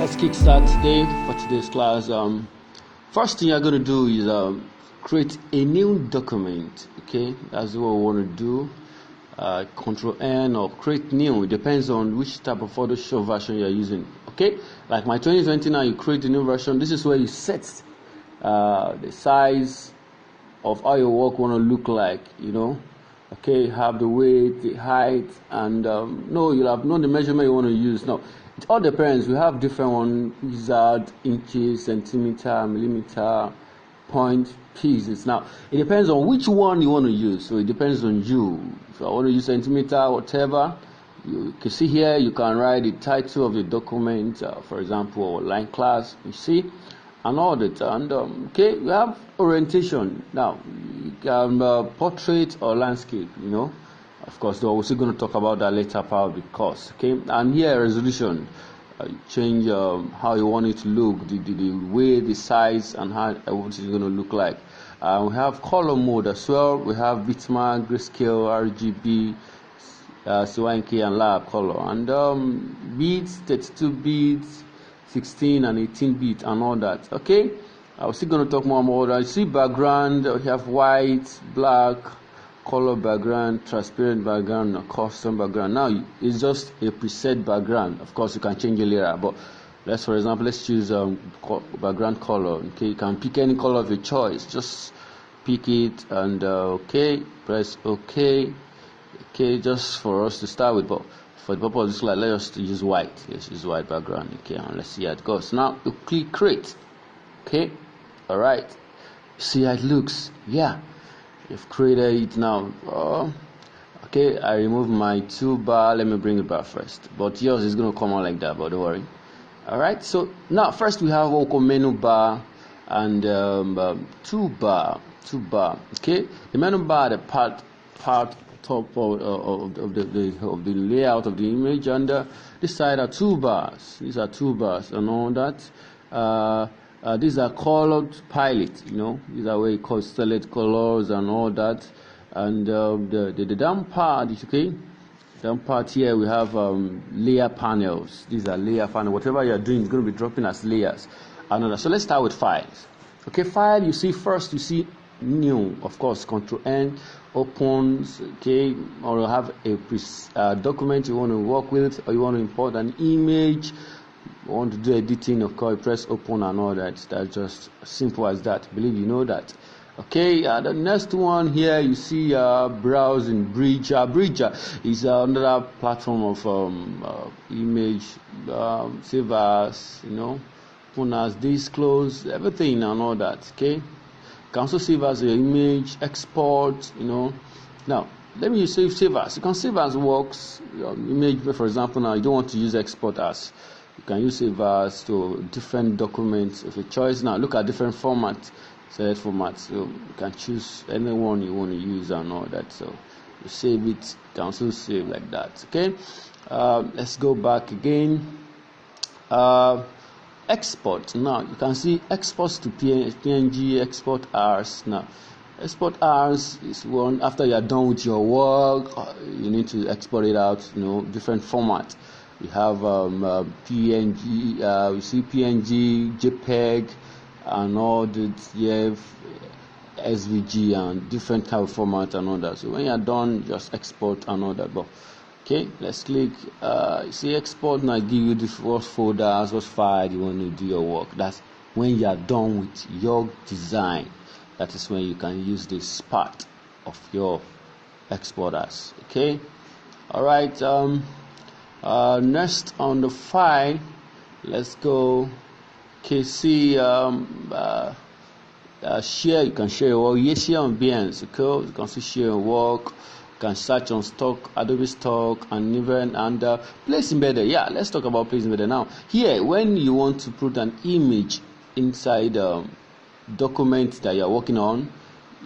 let's kickstart today for today's class. First thing you're going to do is create a new document. Okay, that's what we want to do. Control N or create new. It depends on which type of Photoshop version you're using. Okay, like my 2020 now, you create a new version. This is where you set the size of how your work want to look like. Okay, have the weight, the height, and no, you'll have known the measurement you want to use. Now, it all depends. We have different ones: wizard, inches, centimeter, millimeter, point, pieces. Now, it depends on which one you want to use. So it depends on you. If I want to use centimeter, whatever, you can see here. You can write the title of the document, for example, or line class. You see. And all that, and okay, we have orientation. Now, you can portrait or landscape. Of course, though we're still going to talk about that later part of the course. Okay, and here resolution, change how you want it to look, the way, the size, and how what it's going to look like. We have color mode as well. We have bitmap, grayscale, RGB, CYNK, and lab color, and beats, 32 beats. 16 and 18 bit and all that. Okay, I'm still going to talk more about that. You see background, we have white, black, color background, transparent background, custom background. Now it's just a preset background. Of course, you can change it later, but for example, let's choose background color. Okay, you can pick any color of your choice. Just pick it and okay, press OK. Okay, just for us to start with, but for the purpose of this slide, let's use white. Let's use white background. Okay, and let's see how it goes. Now you click create. Okay, all right. See how it looks. Yeah, you've created it now. Okay, I remove my toolbar. Let me bring it back first. But yours is gonna come out like that. But don't worry. All right. So now first we have local menu bar and toolbar. Okay, the menu bar, the part top of the layout of the image, and this side are toolbars. These are toolbars and all that. These are colored palette. These are where you call select colors and all that. And the down part is okay. Down part here we have layer panels. These are layer panels. Whatever you are doing is going to be dropping as layers. Another. So let's start with files. Okay, file. You see first. You see new, of course. Control N opens. Okay, or you have a document you want to work with, or you want to import an image, you want to do editing, of course, press open and all that. That's just simple as that. Believe you know that. Okay, the next one here you see browsing. Bridger is another platform of image, save as, open as, disclose, everything and all that. Okay, you can also save as your image, export. Now let me save as. You can save as works your image. For example, now you don't want to use export as. You can use save as to different documents of your choice. Now look at different formats. Select format, so you can choose any one you want to use and all that. So you save it, you can also save like that. Okay, let's go back again. Export. Now you can see exports to PNG, export as. Now export as is one after you are done with your work. You need to export it out. Different format. We have PNG. We see PNG, JPEG, and all that. You have SVG and different type of format and all that. So when you are done, just export and all that. But okay, let's click. See export. Now give you the first folders, what file you want to do your work. That's when you are done with your design. That is when you can use this part of your exporters. Okay, all right. Next on the file, let's go. Okay, see share. You can share your work. Yes, share on Behance. Okay, you can see share your work. You can search on stock, Adobe stock, and even under place embedded. Yeah, let's talk about place embedded now. Here, when you want to put an image inside document that you're working on,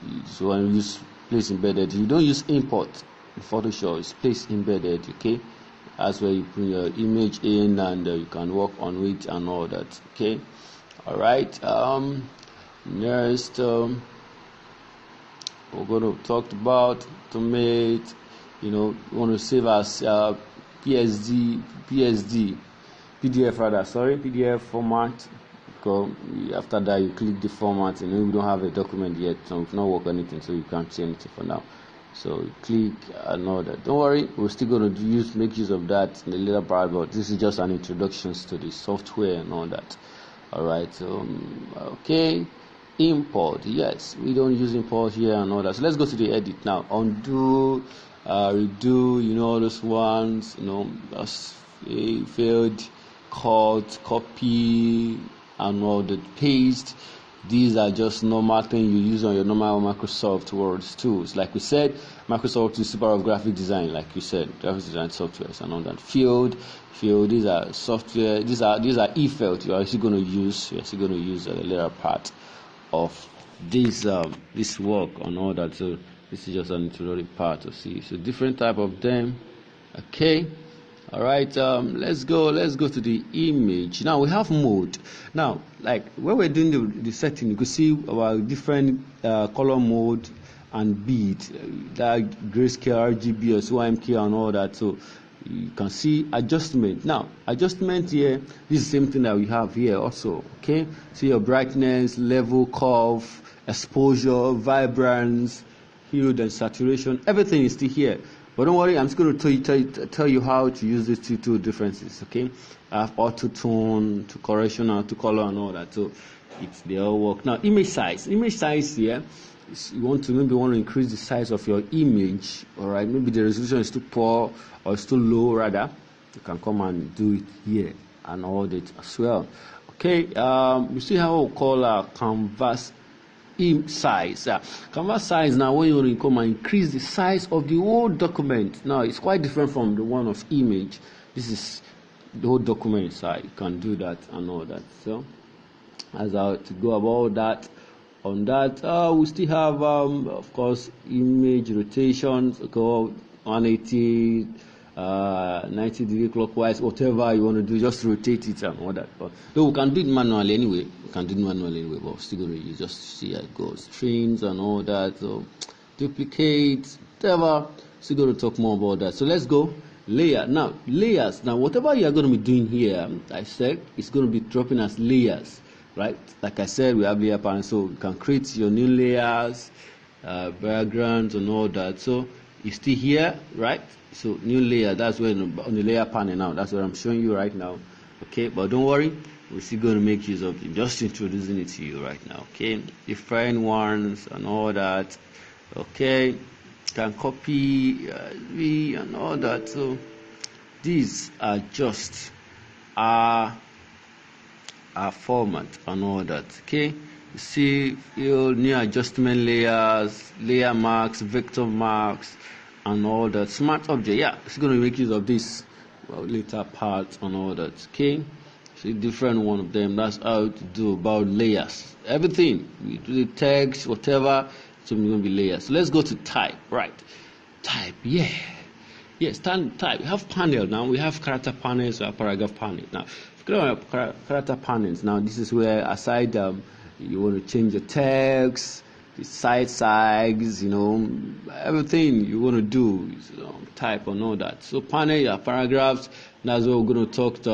you want to use place embedded. You don't use import in Photoshop. It's place embedded. Okay, that's where you put your image in and you can work on it and all that. Okay, all right. Next, we're going to talk about automate. You want to save as PSD. PDF rather, sorry, PDF format. Because after that you click the format, and we don't have a document yet, so we've not worked anything, so you can't see anything for now. So you click another. Don't worry, we're still going to make use of that in the later part, but this is just an introduction to the software and all that. All right, so okay, import. Yes, we don't use import here and all that. So let's go to the edit now. Undo, redo, all those ones, just failed, cut, copy, and all the paste. These are just normal things you use on your normal Microsoft Word tools. Like we said, Microsoft is super of graphic design, like you said, graphic design softwares and all that. Field, these are software, these are e-field you're actually going to use. You're actually going to use a later part of this this work and all that. So this is just an introductory part to see. So different type of them. Okay. All right, let's go to the image. Now we have mode. Now, like when we're doing the setting, you can see our different color mode and bead, that grayscale, RGB, or CMYK and all that. So you can see adjustment. Now, adjustment here, this is the same thing that we have here also. Okay, see your brightness, level, curve, exposure, vibrance, hue and saturation. Everything is still here. But don't worry, I'm just going to tell you how to use these two differences. Okay, I have auto tone, to correction, and to color, and all that. So they all work. Now, image size. Image size here. You want to increase the size of your image. All right, maybe the resolution is too poor or it's too low. Rather, you can come and do it here and all that as well. Okay, you see how we call canvas size. Canvas size, now when you want to come and increase the size of the whole document, now it's quite different from the one of image. This is the whole document size. You can do that and all that. So as how to go about that. On that, we still have of course image rotations. Go 180, 90 degree clockwise, whatever you want to do, just rotate it and all that. But though we can do it manually anyway. But we're still going to use just to see how it goes. Strings and all that. So duplicate, whatever. Still going to talk more about that. So let's go. Layer. Now layers. Now whatever you are going to be doing here, I said it's going to be dropping as layers, right? Like I said, we have layer panel, so you can create your new layers, backgrounds and all that. So it's still here, right? So new layer, that's where on the layer panel now, that's what I'm showing you right now. Okay, but don't worry, we're still going to make use of it, just introducing it to you right now. Okay, different ones and all that. Okay, can copy and all that. So these are just our format and all that. Okay, you see your new adjustment layers, layer marks, vector marks and all that. Smart object, yeah, it's going to make use of this later part and all that. Okay, see different one of them. That's how to do about layers. Everything we do, the text, whatever, so it's going to be layers. So let's go to type. Right, type, yeah. Yes, type. We have panel now. We have character panels. We have paragraph panel. Now, if you look at character panels, now this is where aside you want to change the text, the site size, everything you want to do is type and all that. So panel, you have paragraphs. That's what we're going to talk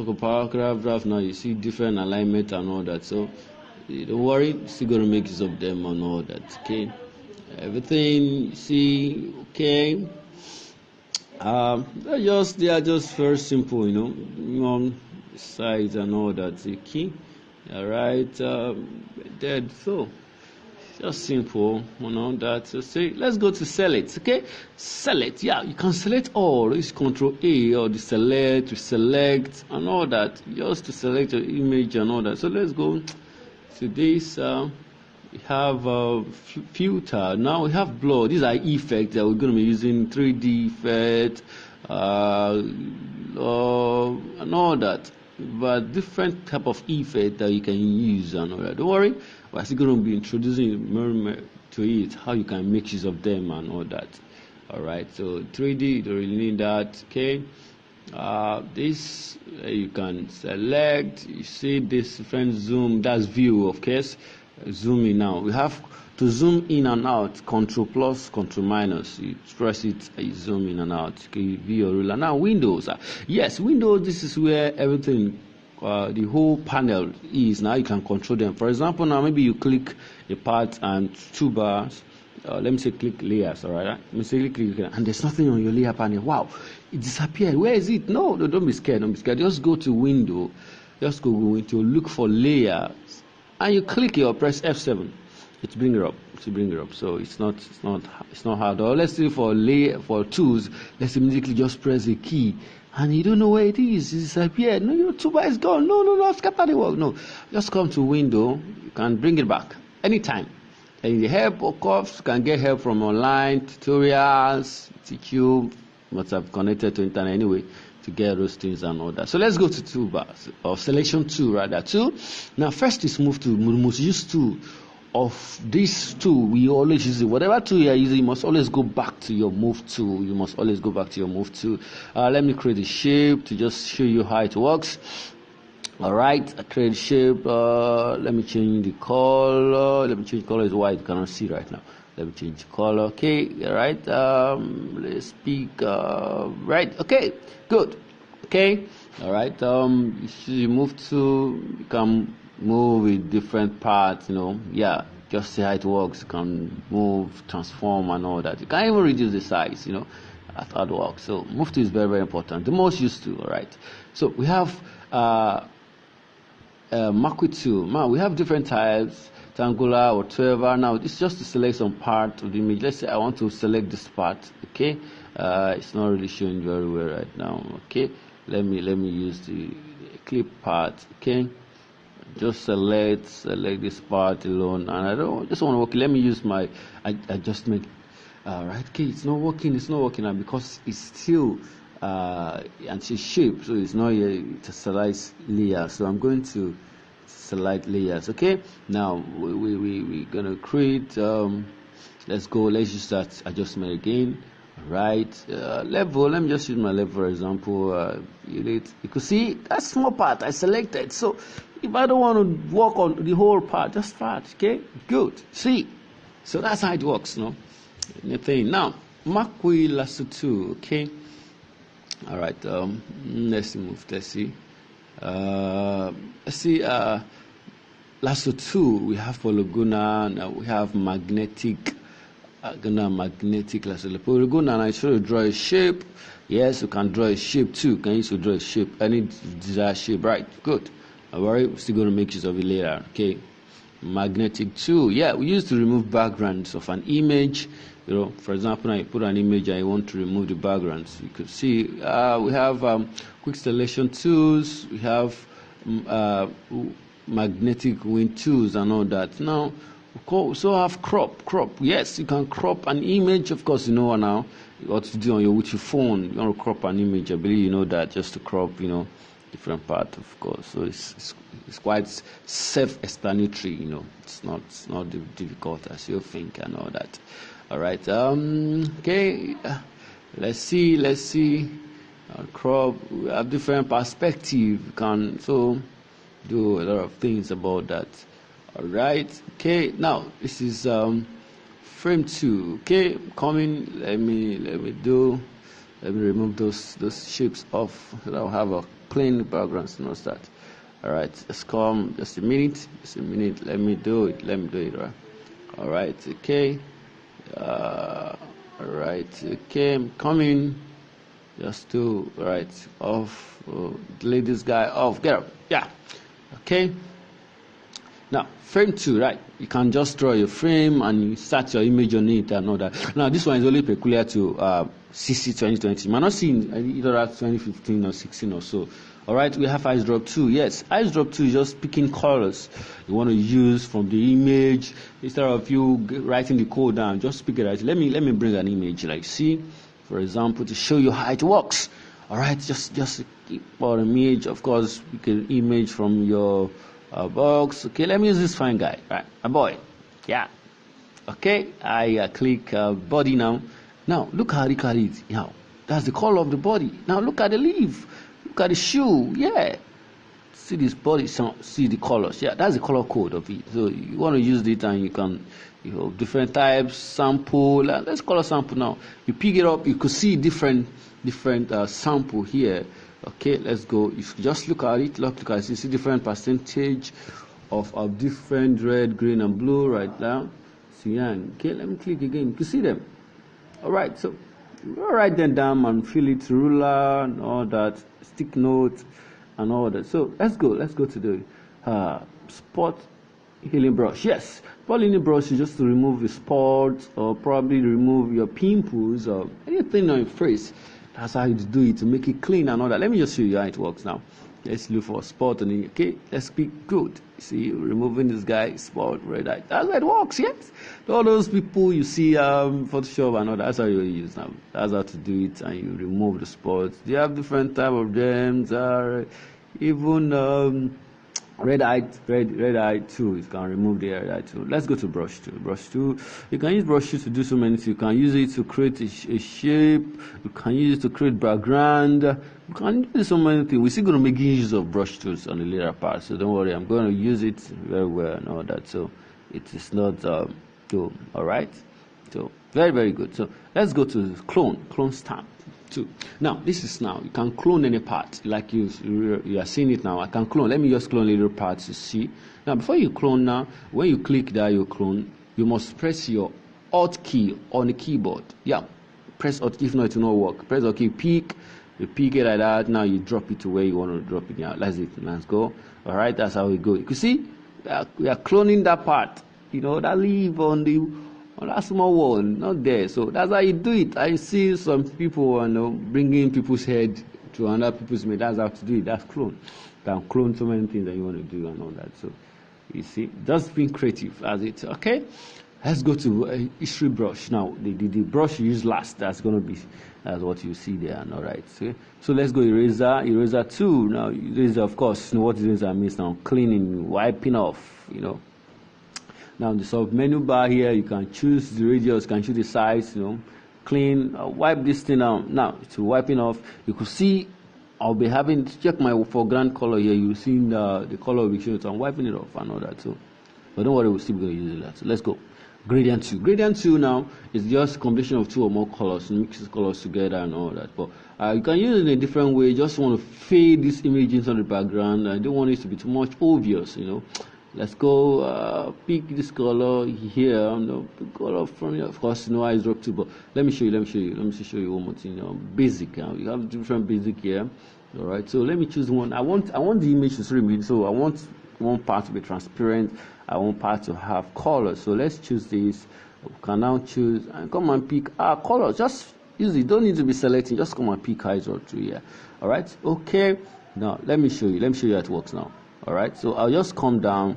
about paragraph. Now you see different alignment and all that. So don't worry, you're still going to make use of them and all that. Okay. Everything you see, okay. They are just very simple, size and all that. Okay, all right. Dead. So just simple, that. So say, let's go to select. Okay, select. Yeah, you can select all. It's Control A or the select, to select and all that. Just to select your image and all that. So let's go to this. We have filter. Now we have blur. These are effects that we're going to be using, 3D effect and all that. But different type of effect that you can use and all that. Don't worry, we're still going to be introducing more to it, how you can make use of them and all that. All right. So 3D, you don't really need that. Okay. This you can select. You see this different zoom. That's view, of course. Zoom in now. We have To zoom in and out, Control plus, Control minus. You press it, you zoom in and out. You can view your ruler. Now Windows. Yes, Windows. This is where everything, the whole panel is. Now you can control them. For example, now maybe you click a part and two bars. Let me say click layers. All right. Let me say click, and there's nothing on your layer panel. Wow, it disappeared. Where is it? No, don't be scared. Don't be scared. Just go to Window. Just go into look for layers, and you click it or press F7. It bring it up. It bring it up. So it's not hard. Or let's say for tools, let's immediately just press the key, and you don't know where it is. It disappeared. No, your toolbar is gone. No, scatter the work. No, just come to Window. You can bring it back anytime. And the help, of course, you can get help from online tutorials. Teach you must have connected to internet anyway to get those things and all that. So let's go to toolbars or selection tool rather. Tool. Now first is move tool. Most used tool of this tool, we always use it. Whatever tool you are using, you must always go back to your move tool. You must always go back to your move tool. Let me create a shape to just show you how it works. All right, I create a shape. Let me change the color. Let me change the color. It's white. You cannot see right now. Let me change the color. Okay, all right. Let's pick. Right. Okay. Good. Okay. All right. You move to. You can move with different parts. Yeah. Just see how it works. You can move, transform, and all that. You can even reduce the size. That's how it works. So move to is very, very important. The most used to. All right. So we have. Marquee tool. Now we have different types, rectangular or whatever. Now it's just to select some part of the image. Let's say I want to select this part. Okay, it's not really showing very well right now. Okay, let me use the clip part. Okay, just select this part alone, and I don't just want to work. Let me use my adjustment. Right. Okay, it's not working now because it's still anti-shape, so it's not here to select layers. So I'm going to select layers. Okay, now we're gonna create let's use that adjustment again. Right, level, let me just use my level for example. You could see that small part I selected, so if I don't want to work on the whole part, just part. Okay, good. See, so that's how it works. Anything now Marquee lasso tool. Okay. All right, let's move. Let's see. Lasso tool we have for Laguna. Now we have magnetic. Magnetic lasso. For Laguna, I should draw a shape. Yes, you can draw a shape too. Can you draw a shape? Any desired shape, right? Good. Alright, we're still going to make use of it later. Okay. Magnetic tool. Yeah, we used to remove backgrounds of an image. For example, now you put an image and you want to remove the backgrounds. You could see we have quick selection tools. We have magnetic wind tools and all that. Now, we also have crop. Yes, you can crop an image. Of course, now what to do with your phone. You want to crop an image. I believe you know that, just to crop, different part, of course. So it's quite self-explanatory. It's not difficult as you think and all that. All right. Okay. Let's see. Crop. We have different perspective. You can do a lot of things about that. All right. Okay. Now this is frame 2. Okay. Coming. Let me remove those shapes off. So that I'll have a plain background. So not that. All right. Let's come. Just a minute. Let me do it. Right. All right. Okay. All right. Okay. I'm coming. Just to off. Delete this guy off. Get up. Yeah. Okay. Now frame 2, right? You can just draw your frame and you start your image on it and all that. Now this one is only peculiar to CC 2020. You might not see either at 2015 or 16 or so. All right, we have Ice Drop 2. Yes, Ice Drop 2 is just picking colors you want to use from the image. Instead of you writing the code down, just pick it out. Let me bring an image, see, for example, to show you how it works. All right, just keep an image. Of course, you can image from your box. Okay, let me use this fine guy. Right, a boy. Yeah. Okay, I click body now. Now look at it. Now that's the color of the body. Now look at the leaf. Look at the shoe. Yeah, see this body sound, see the colors. Yeah, that's the color code of it. So you want to use it, and you can, different types, sample. Let's color sample now. You pick it up, you could see different sample here. Okay, let's go. You just look at it, look at it. You see different percentage of different red, green, and blue right now. Cyan. Okay, let me click again. You can see them. All right, so we'll write them down and fill it, ruler and all that, stick notes and all that. So let's go to the spot healing brush. Yes, spot healing brush is just to remove the spots, or probably remove your pimples or anything on your face. That's how you do it, to make it clean and all that. Let me just show you how it works now. Let's look for a spot on it. Okay, let's be good. See, removing this guy, spot, red eye. That's how it works, yes. All those people you see, Photoshop and all that, that's how you use now. That's how to do it, and you remove the spots. They have different type of gems, even red eye too. You can remove the red eye too. Let's go to brush tool. Brush tool. You can use brush tool to do so many things. You can use it to create a shape. You can use it to create background. You can do so many things. We're still going to make use of brush tools on the later part. So don't worry. I'm going to use it very well and all that. So it is not all right. So very, very good. So let's go to clone stamp. Now this is, now you can clone any part like you are seeing it now. I can clone. Let me just clone little parts to see. Now before you clone, now when you click that you clone, you must press your Alt key on the keyboard. Yeah, press Alt key, if not it will not work. Press Alt key, you pick it like that. Now you drop it to where you want to drop it. Yeah, that's it. Let's go. All right, that's how we go. You can see we are cloning that part, that leave on that small one, not there. So that's how you do it. I see some people, bringing people's head to another people's head. That's how to do it. That's clone. You can clone so many things that you want to do and all that. So you see, just being creative as it. Okay, let's go to history brush now. The brush you use last. That's what you see there. And all right. So let's go eraser 2. Now eraser, of course, what eraser means now? Cleaning, wiping off. Now in the sub menu bar here, you can choose the radius, you can choose the size, clean, wipe this thing out. Now to wiping off, you could see I'll be having to check my foreground color here. You see the color will be shown, so I'm wiping it off and all that. So, but don't worry, we'll still be going to use that. So let's go. Gradient 2. Gradient 2 now is just a combination of 2 or more colors, mix the colors together and all that. But you can use it in a different way. You just want to fade this image into the background. I don't want it to be too much obvious, Let's go pick this color here. The color from here, of course, I is drop too, but let me show you. Let me show you one more thing. Basic. You have different basic here. All right. So let me choose one. I want the image to stream. So I want one part to be transparent. I want part to have color. So let's choose this. We can now choose and come and pick our color. Just use it. Don't need to be selecting. Just come and pick eyes or two here. All right. Okay. Now let me show you. Let me show you how it works now. All right, so I'll just come down,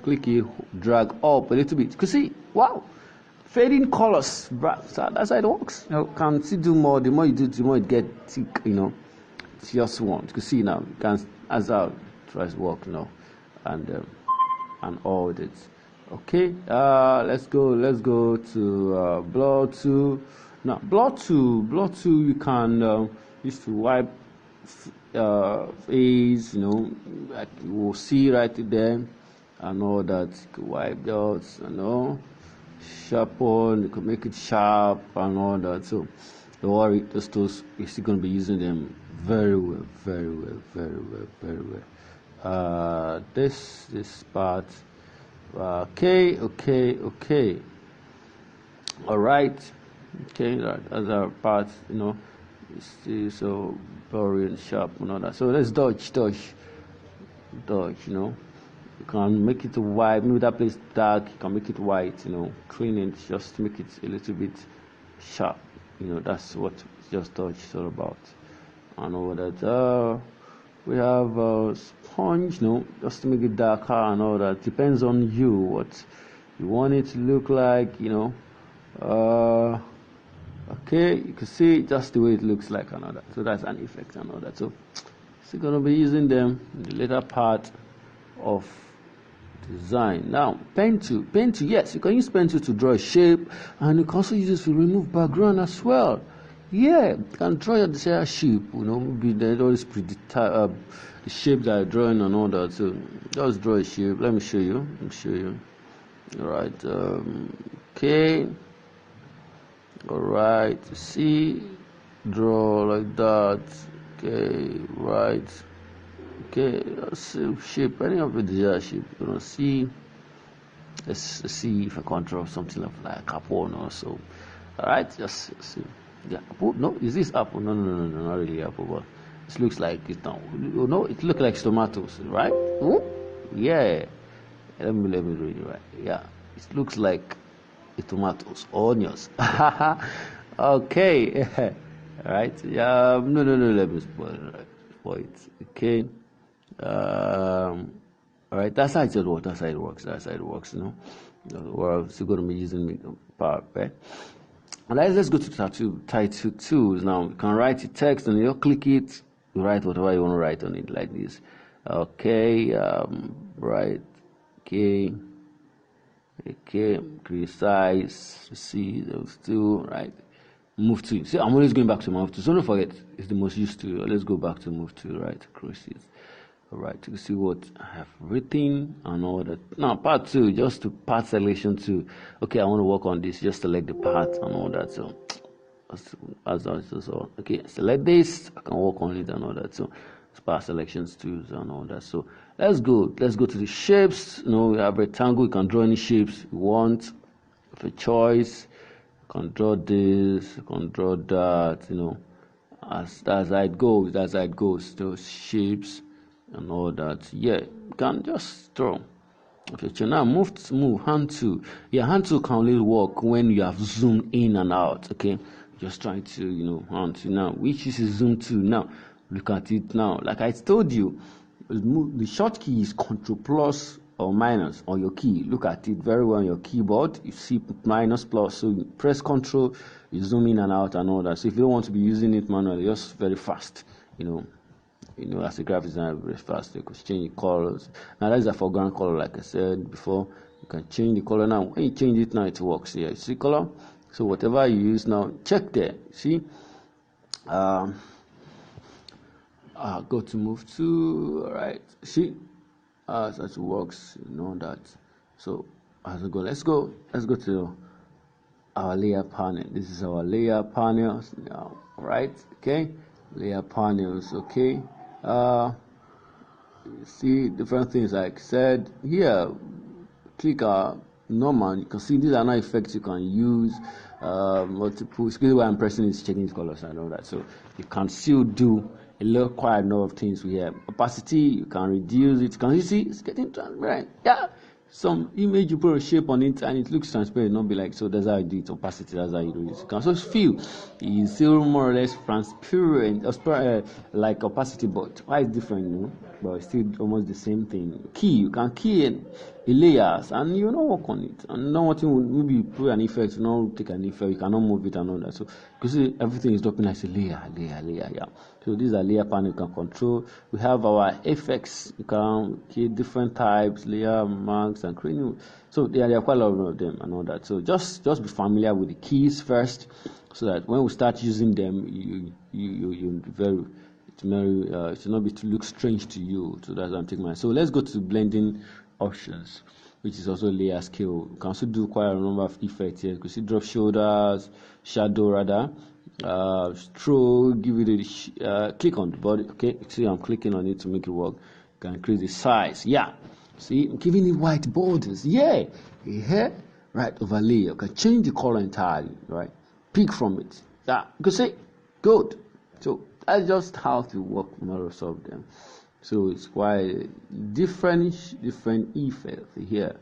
click it, drag up a little bit. You can see, wow, fading colors. So that's how it works. Can still do more. The more you do, the more it gets thick. It's just one. You can see now. You can, as how tries to work, and all this. Okay, let's go to blur 2. Now blur 2, you can use to wipe face, like you will see right there and all that. You can wipe dots and all, sharpen, you can make it sharp and all that. So don't worry, those tools you're still going to be using them very well. This part, okay, all right, okay, that's our part, it's so blurry and sharp and all that. So let's dodge. You can make it white. Maybe that place dark. You can make it white. Clean it just to make it a little bit sharp. That's what just dodge is all about. And all that. We have sponge. Just to make it darker and all that. Depends on you what you want it to look like. Okay, you can see just the way it looks like and all that. So that's an effect and all that. So you're going to be using them in the later part of design. Now, pen tool, yes, you can use pen tool to draw a shape, and you can also use this to remove background as well. Yeah, you can draw your desired shape, maybe there's always the shape that I'm drawing and all that. So just draw a shape. Let me show you. All right. Okay. All right. See, draw like that. Okay. Right. Okay. Shape any of the desired shape. See. Let's see if I can draw something like apple or so. All right. Just see. Yeah, apple. No, is this apple? No, not really apple, but it looks like it now. No, it looks like tomatoes, right? Ooh, yeah. Let me read it right. Yeah, it looks like tomatoes, onions. Okay. All right. No. Let me spoil it. Okay. All right. That's how it works. That's how it works. We're still going to be using Power, right? Let's go to title tools now. You can write the text and you click it, you write whatever you want to write on it like this. Okay, right, okay, create size, see those two, right, move to. See, I'm always going back to move to, so don't forget, it's the most used to. Let's go back to move to, right, cross it. Alright, to see what I have written and all that. Now, part 2, just to part selection 2. Okay, I want to work on this, just select the part and all that. So, okay, select this, I can work on it and all that. So, it's part selections 2 and all that. So, let's go to the shapes. We have rectangle, you can draw any shapes you want. With a choice, you can draw this, you can draw that, as how it goes, those shapes and all that. Yeah, you can just draw. Okay, now move hand tool. Yeah, hand tool can only work when you have zoomed in and out. Okay, just trying to hand tool now. Which is zoom to now? Look at it now. Like I told you, the short key is Control plus or minus on your key. Look at it very well on your keyboard. You see minus plus, so you press Control, you zoom in and out and all that. So if you don't want to be using it manually, just very fast, as a graphic designer, very fast. You can change the colors. Now that's a foreground color, like I said before. You can change the color now. When you change it now, it works. Here, you see color. So whatever you use now, check there. See, go to move to. All right. See, so it works. That. So as we go, let's go to our layer panel. This is our layer panels now. Right. Okay. Layer panels. Okay. See different things like said here. Click normal. You can see these are not effects you can use. Multiple. Excuse me, why I'm pressing is checking the colors and all that. So you can still do quite a number of things here. Opacity, you can reduce it. Can you see it's getting transparent? Yeah. Some image you put a shape on it and it looks transparent, not be like so. That's how you do it. Opacity, that's how you do it. You can also feel it's still more or less transparent, like opacity, but why it's different, but it's still almost the same thing. Key, you can key in layers and you don't work on it. And not what you maybe put an effect, you not take an effect, you cannot move it and all that. So you see everything is dropping like a layer, yeah. So these are layer panel you can control. We have our effects, you can key different types, layer, marks, and creating. So there are quite a lot of them and all that. So just be familiar with the keys first, so that when we start using them, it should not be to look strange to you. So that's what I'm taking. So let's go to blending options, which is also layer scale. You can also do quite a number of effects here. You can see drop shoulders, shadow rather, stroke. Give it a click on the body. Okay, see I'm clicking on it to make it work. You can increase the size. Yeah, see I'm giving it white borders. Yeah, right overlay. You can change the color entirely. Right, pick from it. Yeah, you can see good. So that's just how to work most of them. So it's quite different effects here,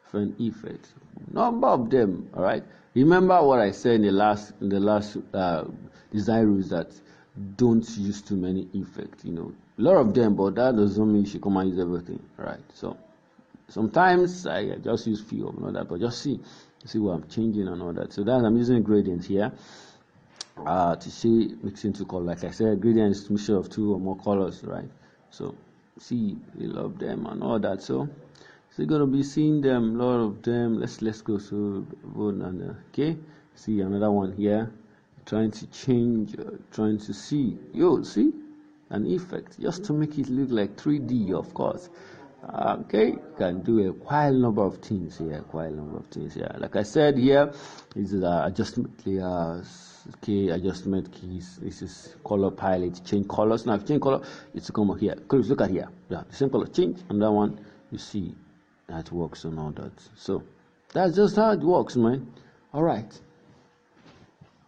different effects. Number of them. All right. Remember what I said in the last design rules, that don't use too many effects. A lot of them, but that doesn't mean you should come and use everything. All right. So sometimes I just use few of all that, but just see what I'm changing and all that. So that I'm using gradients here. To see mixing two colors. Like I said, gradient is mixture of two or more colors, right? So see, we love them and all that. So you're gonna be seeing them, a lot of them. Let's go to vote and okay. See another one here. trying to change, trying to see, see an effect just to make it look like 3D, of course. Okay, you can do quite a number of things here, like I said here. This is adjustment layers, okay, adjustment keys. This is color palette, change colors. Now if you change color, it's come here. Look at here, yeah, the same color change, and that one you see that works and all that. So that's just how it works, man. All right.